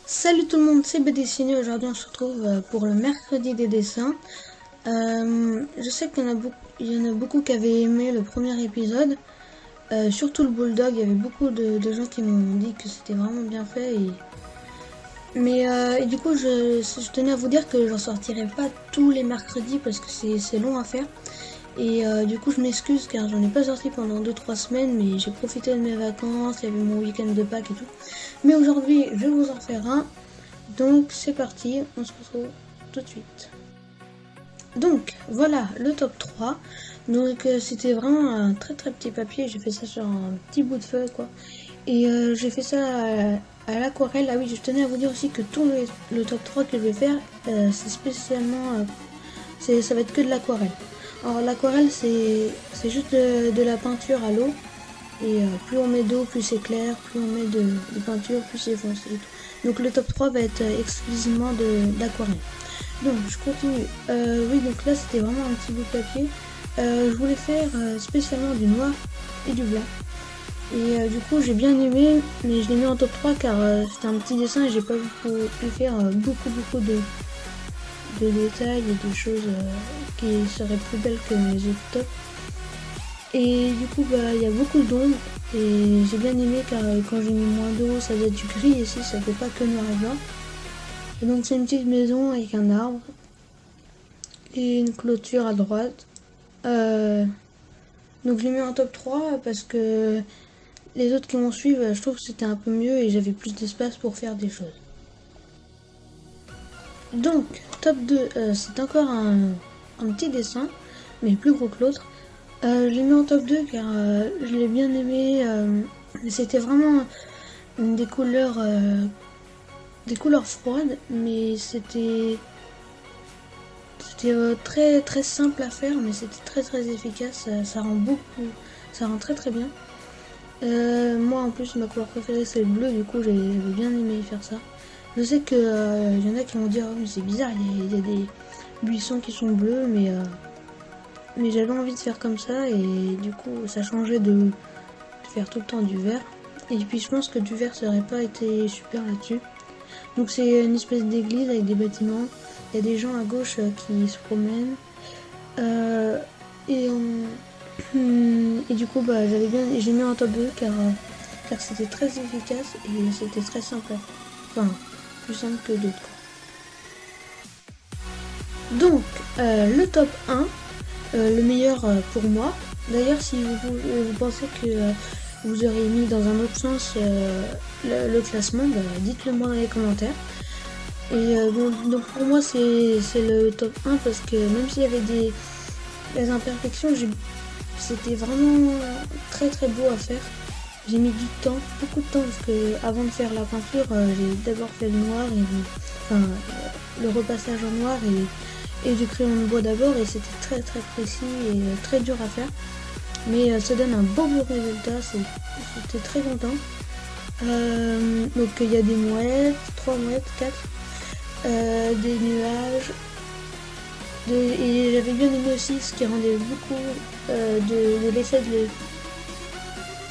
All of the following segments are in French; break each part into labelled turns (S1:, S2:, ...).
S1: Salut tout le monde, c'est BDessiné. Aujourd'hui on se retrouve pour le mercredi des dessins. Je sais qu'il y en a beaucoup qui avaient aimé le premier épisode, surtout le Bulldog. Il y avait beaucoup de gens qui m'ont dit que c'était vraiment bien fait. Et du coup je tenais à vous dire que j'en sortirai pas tous les mercredis parce que c'est long à faire. Du coup je m'excuse car j'en ai pas sorti pendant 2-3 semaines, mais j'ai profité de mes vacances, il y avait mon week-end de Pâques et tout. Mais aujourd'hui je vais vous en faire un. Donc c'est parti, on se retrouve tout de suite. Donc voilà le top 3. Donc c'était vraiment un très très petit papier, j'ai fait ça sur un petit bout de feuille quoi. J'ai fait ça à l'aquarelle. Ah oui, je tenais à vous dire aussi que tout le top 3 que je vais faire, c'est spécialement... ça va être que de l'aquarelle. Alors l'aquarelle c'est juste de la peinture à l'eau. Plus on met d'eau, plus c'est clair, plus on met de peinture, plus c'est foncé. Donc le top 3 va être exclusivement d'aquarelle. Donc je continue. Oui, donc là c'était vraiment un petit bout de papier. Je voulais faire spécialement du noir et du blanc. Du coup j'ai bien aimé, mais je l'ai mis en top 3 car c'était un petit dessin et j'ai pas pu faire beaucoup de détails et de choses qui seraient plus belles que mes autres tops. Et du coup, bah, il y a beaucoup d'ombre et j'ai bien aimé car quand j'ai mis moins d'eau, ça faisait du gris ici, ça fait pas que noir et blanc. Et donc c'est une petite maison avec un arbre et une clôture à droite. Euh, donc je l'ai mis en top 3 parce que les autres qui m'ont suivi, je trouve que c'était un peu mieux et j'avais plus d'espace pour faire des choses. Donc top 2, c'est encore un petit dessin, mais plus gros que l'autre. Je l'ai mis en top 2 car je l'ai bien aimé. C'était vraiment des couleurs froides, mais c'était très très simple à faire, mais c'était très très efficace. Ça rend très très bien. Moi en plus ma couleur préférée c'est le bleu, du coup j'avais bien aimé faire ça. Je sais que y en a qui vont dire oh, mais c'est bizarre, il y a des buissons qui sont bleus, mais j'avais envie de faire comme ça et du coup ça changeait de faire tout le temps du vert. Et puis je pense que du vert ça aurait pas été super là-dessus. Donc c'est une espèce d'église avec des bâtiments. Il y a des gens à gauche qui se promènent. Euh, et, et du coup bah j'ai mis en top 2 car c'était très efficace et c'était très simple. Enfin, plus simple que d'autres. Donc le top 1, le meilleur pour moi. D'ailleurs si vous pensez que vous aurez mis dans un autre sens le classement, bah, dites-le moi dans les commentaires. Bon, donc pour moi c'est le top 1 parce que même s'il y avait des imperfections, c'était vraiment très très beau à faire. J'ai mis du temps, beaucoup de temps parce que avant de faire la peinture, j'ai d'abord fait le noir le repassage en noir et du crayon de bois d'abord et c'était très très précis et très dur à faire. Mais ça donne un beau résultat, j'étais très content. Donc il y a des mouettes, 3 mouettes, 4, des nuages. Et j'avais bien aimé aussi ce qui rendait beaucoup de l'effet de...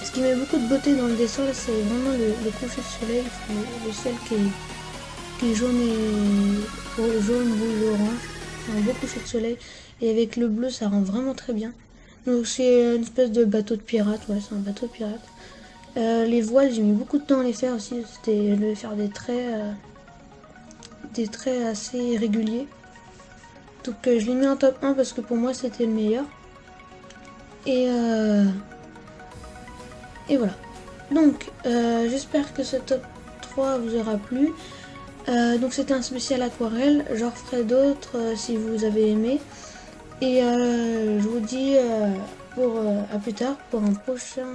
S1: Ce qui met beaucoup de beauté dans le dessin, c'est vraiment le coucher de soleil, le ciel qui est jaune jaune, rouge, orange. Un beau coucher de soleil. Et avec le bleu, ça rend vraiment très bien. Donc c'est une espèce de bateau de pirate, ouais, c'est un bateau de pirate. Les voiles, j'ai mis beaucoup de temps à les faire aussi. C'était de faire des traits assez réguliers. Donc je l'ai mis en top 1 parce que pour moi c'était le meilleur. Et, euh, et voilà. Donc j'espère que ce top 3 vous aura plu. Donc c'était un spécial aquarelle. J'en referai d'autres si vous avez aimé. Je vous dis à plus tard pour un prochain